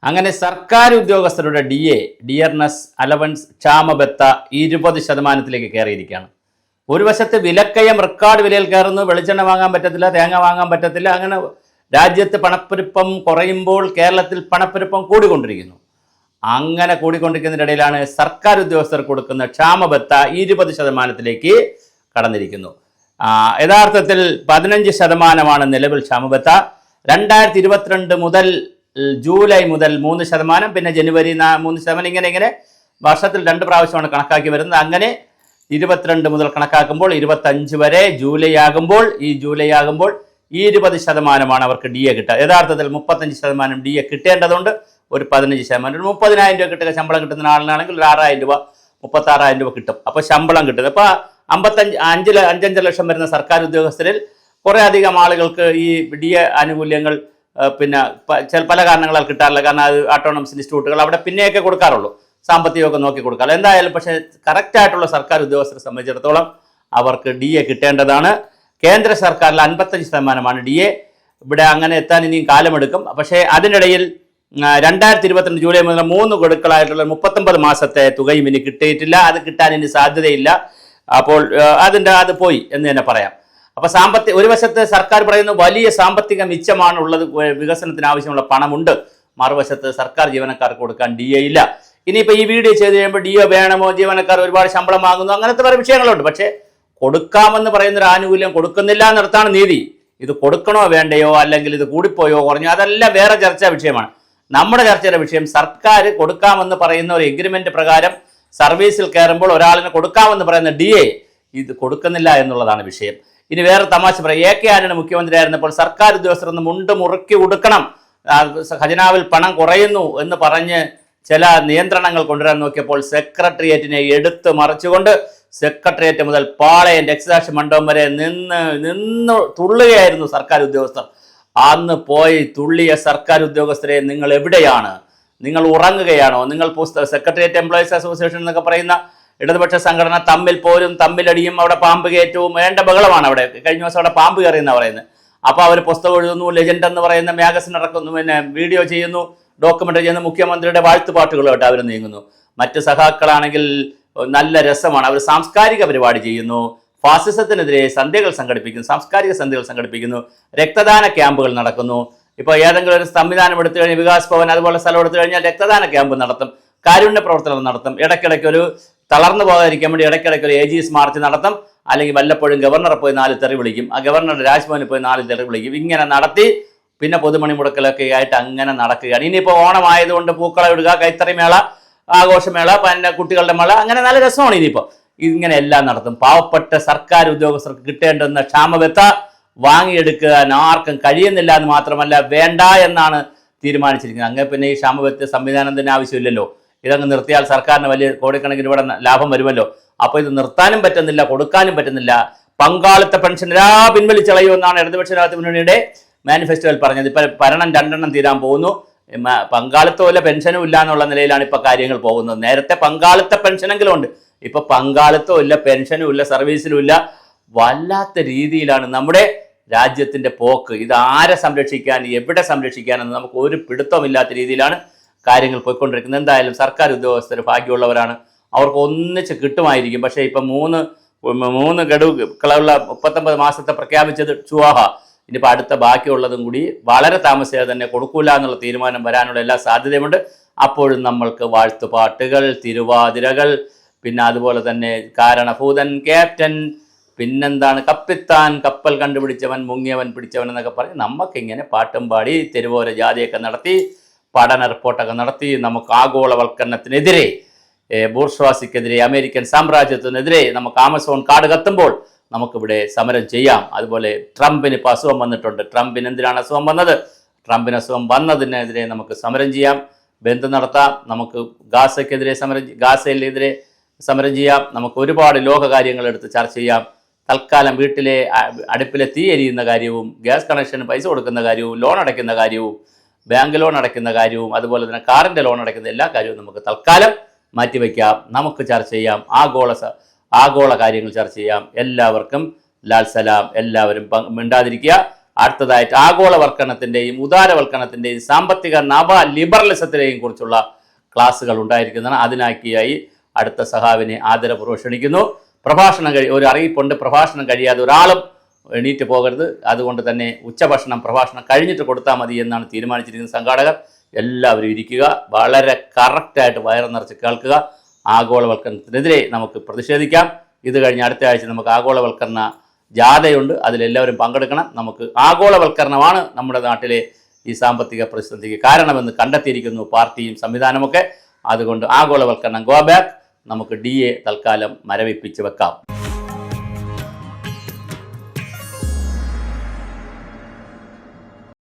അങ്ങനെ സർക്കാർ ഉദ്യോഗസ്ഥരുടെ ഡിയർനെസ് അലവൻസ് ക്ഷാമബത്ത 20% കയറിയിരിക്കുകയാണ്. ഒരു വശത്ത് വിലക്കയം റെക്കോർഡ് വിലയിൽ കയറുന്നു. വെളിച്ചെണ്ണ വാങ്ങാൻ പറ്റത്തില്ല, തേങ്ങ വാങ്ങാൻ പറ്റത്തില്ല. അങ്ങനെ രാജ്യത്ത് പണപ്പെരുപ്പം കുറയുമ്പോൾ കേരളത്തിൽ പണപ്പെരുപ്പം കൂടിക്കൊണ്ടിരിക്കുന്നു. അങ്ങനെ കൂടിക്കൊണ്ടിരിക്കുന്നതിനിടയിലാണ് സർക്കാർ ഉദ്യോഗസ്ഥർ കൊടുക്കുന്ന ക്ഷാമബത്ത 20% കടന്നിരിക്കുന്നു. യഥാർത്ഥത്തിൽ 15% നിലവിൽ ക്ഷാമബത്ത. 2022 മുതൽ ജൂലൈ മുതൽ 3%, പിന്നെ ജനുവരി 3%, ഇങ്ങനെ വർഷത്തിൽ 2 പ്രാവശ്യമാണ് കണക്കാക്കി വരുന്നത്. അങ്ങനെ 22 മുതൽ കണക്കാക്കുമ്പോൾ 25 വരെ ജൂലൈ ആകുമ്പോൾ 20% അവർക്ക് DA കിട്ടുക. യഥാർത്ഥത്തിൽ 35% DA കിട്ടേണ്ടതുണ്ട്. ഒരു 15%, 30,000 രൂപ കിട്ടുക ശമ്പളം കിട്ടുന്ന ആളിനാണെങ്കിൽ ഒരു 6,000 രൂപ 36,000 രൂപ കിട്ടും. അപ്പോൾ ശമ്പളം കിട്ടുന്നത് അപ്പോൾ 5 ലക്ഷം വരുന്ന സർക്കാർ ഉദ്യോഗസ്ഥരിൽ കുറേ അധികം ആളുകൾക്ക് ഈ DA ആനുകൂല്യങ്ങൾ പിന്നെ പല കാരണങ്ങളാൽ കിട്ടാറില്ല. കാരണം അത് ഓട്ടോണമസ് ഇൻസ്റ്റിറ്റ്യൂട്ടുകൾ അവിടെ പിന്നെയൊക്കെ കൊടുക്കാറുള്ളൂ, സാമ്പത്തികമൊക്കെ നോക്കി കൊടുക്കാറില്ല. എന്തായാലും പക്ഷേ കറക്റ്റായിട്ടുള്ള സർക്കാർ ഉദ്യോഗസ്ഥരെ സംബന്ധിച്ചിടത്തോളം അവർക്ക് DA കിട്ടേണ്ടതാണ്. കേന്ദ്ര സർക്കാരിൽ 55% DA. ഇവിടെ അങ്ങനെ എത്താൻ ഇനിയും കാലമെടുക്കും. പക്ഷേ അതിനിടയിൽ 2022 ജൂലൈ മുതൽ 3 ഗഡുക്കളായിട്ടുള്ള 39 മാസത്തെ തുകയും ഇനി കിട്ടിയിട്ടില്ല. അത് കിട്ടാൻ ഇനി സാധ്യതയില്ല. അപ്പോൾ അത് പോയി എന്ന് തന്നെ പറയാം. അപ്പോൾ ഒരു വശത്ത് സർക്കാർ പറയുന്ന വലിയ സാമ്പത്തിക മിച്ചമാണ് ഉള്ളത്, വികസനത്തിന് ആവശ്യമുള്ള പണമുണ്ട്. മറുവശത്ത് സർക്കാർ ജീവനക്കാർക്ക് കൊടുക്കാൻ DA ഇല്ല. ഇനിയിപ്പോൾ ഈ വീഡിയോ ചെയ്ത് കഴിയുമ്പോൾ DA വേണമോ, ജീവനക്കാർ ഒരുപാട് ശമ്പളം വാങ്ങുന്നു, അങ്ങനത്തെ പല വിഷയങ്ങളുണ്ട്. പക്ഷേ കൊടുക്കാമെന്ന് പറയുന്നൊരു ആനുകൂല്യം കൊടുക്കുന്നില്ല എന്നിടത്താണ് നീതി. ഇത് കൊടുക്കണോ വേണ്ടയോ, അല്ലെങ്കിൽ ഇത് കൂടിപ്പോയോ കുറഞ്ഞോ, അതെല്ലാം വേറെ ചർച്ചാ വിഷയമാണ്. നമ്മുടെ ചർച്ചയുടെ വിഷയം സർക്കാർ കൊടുക്കാമെന്ന് പറയുന്ന ഒരു എഗ്രിമെന്റ് പ്രകാരം സർവീസിൽ കയറുമ്പോൾ ഒരാളിന് കൊടുക്കാമെന്ന് പറയുന്ന DA ഇത് കൊടുക്കുന്നില്ല എന്നുള്ളതാണ് വിഷയം. ഇനി വേറെ തമാശ പറയാം. AK ആന്റണി മുഖ്യമന്ത്രി ആയിരുന്നപ്പോൾ സർക്കാർ ഉദ്യോഗസ്ഥർ ഒന്ന് മുണ്ട് മുറുക്കി ഉടുക്കണം, ഖജനാവിൽ പണം കുറയുന്നു എന്ന് പറഞ്ഞ് ചില നിയന്ത്രണങ്ങൾ കൊണ്ടുവരാൻ നോക്കിയപ്പോൾ സെക്രട്ടേറിയറ്റിനെ എടുത്ത് മറിച്ചുകൊണ്ട് സെക്രട്ടേറിയറ്റ് മുതൽ പാളയം രക്തസാക്ഷി മണ്ഡപം വരെ നിന്ന് തുള്ളുകയായിരുന്നു സർക്കാർ ഉദ്യോഗസ്ഥർ. അന്ന് പോയി തുള്ളിയ സർക്കാർ ഉദ്യോഗസ്ഥരെ നിങ്ങൾ എവിടെയാണ്? നിങ്ങൾ ഉറങ്ങുകയാണോ? നിങ്ങൾ സെക്രട്ടേറിയറ്റ് എംപ്ലോയീസ് അസോസിയേഷൻ എന്നൊക്കെ പറയുന്ന ഇടതുപക്ഷ സംഘടന തമ്മിലടിയും അവിടെ പാമ്പ് കയറ്റവും വേണ്ട ബഹളമാണ്. അവിടെ കഴിഞ്ഞ ദിവസം അവിടെ പാമ്പ് കയറിയെന്നാണ് പറയുന്നത്. അപ്പോൾ അവർ പുസ്തകം എഴുതുന്നു, ലെജൻഡ് എന്ന് പറയുന്ന മാഗസിൻ ഇറക്കുന്നു, പിന്നെ വീഡിയോ ചെയ്യുന്നു, ഡോക്യുമെൻ്ററി ചെയ്യുന്നു, മുഖ്യമന്ത്രിയുടെ വാഴ്ത്തുപാട്ടുകളുമായിട്ട് അവർ നീങ്ങുന്നു. മറ്റ് സഖാക്കളാണെങ്കിൽ നല്ല രസമാണ്, അവർ സാംസ്കാരിക പരിപാടി ചെയ്യുന്നു, ഫാസിസത്തിനെതിരെ സന്ധ്യകൾ സംഘടിപ്പിക്കുന്നു, സാംസ്കാരിക സന്ധ്യകൾ സംഘടിപ്പിക്കുന്നു, രക്തദാന ക്യാമ്പുകൾ നടക്കുന്നു. ഇപ്പോൾ ഏതെങ്കിലും ഒരു സംവിധാനം എടുത്തു കഴിഞ്ഞാൽ, വികാസ് ഭവൻ അതുപോലെ സ്ഥലം എടുത്തു കഴിഞ്ഞാൽ രക്തദാന ക്യാമ്പ് നടത്തും, കാരുണ്യ പ്രവർത്തനം നടത്തും. ഇടയ്ക്കിടയ്ക്ക് ഒരു തളർന്നു പോകാതിരിക്കാൻ വേണ്ടി ഇടയ്ക്കിടയ്ക്ക് ഒരു AGS മാർച്ച് നടത്തും. അല്ലെങ്കിൽ വല്ലപ്പോഴും ഗവർണറെ പോയി 4 തെറി വിളിക്കും, ആ ഗവർണറുടെ രാജ്ഭവനിൽ പോയി 4 തെറി വിളിക്കും. ഇങ്ങനെ നടത്തി പിന്നെ പൊതുമണി മുടക്കലൊക്കെ ആയിട്ട് അങ്ങനെ നടക്കുകയാണ്. ഇനിയിപ്പോൾ ഓണമായതുകൊണ്ട് പൂക്കള ഇടുക, കൈത്തറിമേള, ആഘോഷമേള, പിന്നെ കുട്ടികളുടെ മേള, അങ്ങനെ നല്ല രസമാണ്. ഇനിയിപ്പോൾ ഇങ്ങനെ എല്ലാം നടത്തും. പാവപ്പെട്ട സർക്കാർ ഉദ്യോഗസ്ഥർക്ക് കിട്ടേണ്ടുന്ന ക്ഷാമബത്ത വാങ്ങിയെടുക്കാൻ ആർക്കും കഴിയുന്നില്ല എന്ന് മാത്രമല്ല, വേണ്ട എന്നാണ് തീരുമാനിച്ചിരിക്കുന്നത്. അങ്ങനെ പിന്നെ ഈ ക്ഷാമബത്ത സംവിധാനം തന്നെ ആവശ്യമില്ലല്ലോ. ഇതങ്ങ് നിർത്തിയാൽ സർക്കാരിന് വലിയ കോടിക്കണക്കിന് ഇവിടെ ലാഭം വരുമല്ലോ. അപ്പോൾ ഇത് നിർത്താനും പറ്റുന്നില്ല, കൊടുക്കാനും പറ്റുന്നില്ല. പങ്കാളിത്ത പെൻഷൻ പിൻവലിച്ചളയുമെന്നാണ് ഇടതുപക്ഷ ജനാധിപത്യ മുന്നണിയുടെ മാനിഫെസ്റ്റോയിൽ പറഞ്ഞത്. ഇപ്പം ഭരണം 2 തീരാൻ പോകുന്നു. പങ്കാളിത്തവും ഇല്ല, പെൻഷനും ഇല്ല എന്നുള്ള നിലയിലാണ് ഇപ്പോൾ കാര്യങ്ങൾ പോകുന്നത്. നേരത്തെ പങ്കാളിത്ത പെൻഷനെങ്കിലും ഉണ്ട്, ഇപ്പൊ പങ്കാളിത്തവും ഇല്ല, പെൻഷനും ഇല്ല, സർവീസിലും ഇല്ല. വല്ലാത്ത രീതിയിലാണ് നമ്മുടെ രാജ്യത്തിന്റെ പോക്ക്. ഇത് ആരെ സംരക്ഷിക്കാൻ, എവിടെ സംരക്ഷിക്കാനെന്ന് നമുക്ക് ഒരു പിടുത്തമില്ലാത്ത രീതിയിലാണ് കാര്യങ്ങൾ പോയിക്കൊണ്ടിരിക്കുന്നത്. എന്തായാലും സർക്കാർ ഉദ്യോഗസ്ഥർ ഭാഗ്യമുള്ളവരാണ്, അവർക്ക് ഒന്നിച്ച് കിട്ടുമായിരിക്കും. പക്ഷേ ഇപ്പം 3 ഗഡുക്കളുള്ള 39 മാസത്തെ പ്രഖ്യാപിച്ചത് ചുവാഹ. ഇനിയിപ്പോൾ അടുത്ത ബാക്കിയുള്ളതും കൂടി വളരെ താമസിയാതെ തന്നെ കൊടുക്കൂല എന്നുള്ള തീരുമാനം വരാനുള്ള എല്ലാ സാധ്യതയുമുണ്ട്. അപ്പോഴും നമ്മൾക്ക് വാഴ്ത്തുപാട്ടുകൾ, തിരുവാതിരകൾ, പിന്നെ അതുപോലെ തന്നെ കാരണഭൂതൻ, ക്യാപ്റ്റൻ, പിന്നെന്താണ് കപ്പിത്താൻ, കപ്പൽ കണ്ടുപിടിച്ചവൻ, മുങ്ങിയവൻ പിടിച്ചവൻ എന്നൊക്കെ പറഞ്ഞ് നമുക്കിങ്ങനെ പാട്ടും പാടി തെരുവോര ജാഥയൊക്കെ നടത്തി പഠന റിപ്പോർട്ടൊക്കെ നടത്തി നമുക്ക് ആഗോളവൽക്കരണത്തിനെതിരെ, ബൂർഷ്വാസിക്കെതിരെ, അമേരിക്കൻ സാമ്രാജ്യത്തിനെതിരെ നമുക്ക് ആമസോൺ കാട് കത്തുമ്പോൾ നമുക്കിവിടെ സമരം ചെയ്യാം. അതുപോലെ ട്രംപിന് ഇപ്പോൾ അസുഖം വന്നിട്ടുണ്ട്. ട്രംപിന് എന്തിനാണ് അസുഖം വന്നത്? ട്രംപിന് അസുഖം വന്നതിനെതിരെ നമുക്ക് സമരം ചെയ്യാം, ബന്ധം നടത്താം. നമുക്ക് ഗാസയിലെതിരെ സമരം ചെയ്യാം. നമുക്ക് ഒരുപാട് ലോകകാര്യങ്ങൾ എടുത്ത് ചർച്ച ചെയ്യാം. തൽക്കാലം വീട്ടിലെ അടുപ്പിലെ തീ എരിയുന്ന കാര്യവും, ഗ്യാസ് കണക്ഷന് പൈസ കൊടുക്കുന്ന കാര്യവും, ലോൺ അടയ്ക്കുന്ന കാര്യവും, ബാങ്ക് ലോൺ അടയ്ക്കുന്ന കാര്യവും, അതുപോലെ തന്നെ കാറിൻ്റെ ലോൺ അടയ്ക്കുന്ന എല്ലാ കാര്യവും നമുക്ക് തൽക്കാലം മാറ്റിവെക്കാം. നമുക്ക് ചർച്ച ചെയ്യാം, ആഗോള കാര്യങ്ങൾ ചർച്ച ചെയ്യാം. എല്ലാവർക്കും ലാൽ സലാം. എല്ലാവരും മിണ്ടാതിരിക്കുക. അടുത്തതായിട്ട് ആഗോളവൽക്കരണത്തിൻ്റെയും ഉദാരവൽക്കരണത്തിൻ്റെയും സാമ്പത്തിക നവ ലിബറലിസത്തിനെയും കുറിച്ചുള്ള ക്ലാസ്സുകൾ ഉണ്ടായിരിക്കുന്നതാണ്. അതിനാക്കിയായി അടുത്ത സഹാവിനെ ആദരപൂർവ്വം ക്ഷണിക്കുന്നു. പ്രഭാഷണം ഒരു അറിയിപ്പുണ്ട്, പ്രഭാഷണം കഴിയാതെ ഒരാളും എണീറ്റ് പോകരുത്. അതുകൊണ്ട് തന്നെ ഉച്ചഭക്ഷണം പ്രഭാഷണം കഴിഞ്ഞിട്ട് കൊടുത്താൽ മതി എന്നാണ് തീരുമാനിച്ചിരിക്കുന്നത് സംഘാടകർ. എല്ലാവരും ഇരിക്കുക, വളരെ കറക്റ്റായിട്ട് വയറ് നിറച്ച് കേൾക്കുക. ആഗോളവൽക്കരണത്തിനെതിരെ നമുക്ക് പ്രതിഷേധിക്കാം. ഇത് കഴിഞ്ഞ് അടുത്ത ആഴ്ച നമുക്ക് ആഗോളവൽക്കരണ ജാഥയുണ്ട്, അതിലെല്ലാവരും പങ്കെടുക്കണം. നമുക്ക് ആഗോളവൽക്കരണമാണ് നമ്മുടെ നാട്ടിലെ ഈ സാമ്പത്തിക പ്രതിസന്ധിക്ക് കാരണമെന്ന് കണ്ടെത്തിയിരിക്കുന്നു പാർട്ടിയും സംവിധാനമൊക്കെ. അതുകൊണ്ട് ആഗോളവൽക്കരണം ഗോ ബാക്ക്. നമുക്ക് DA തൽക്കാലം മരവിപ്പിച്ച് വെക്കാം.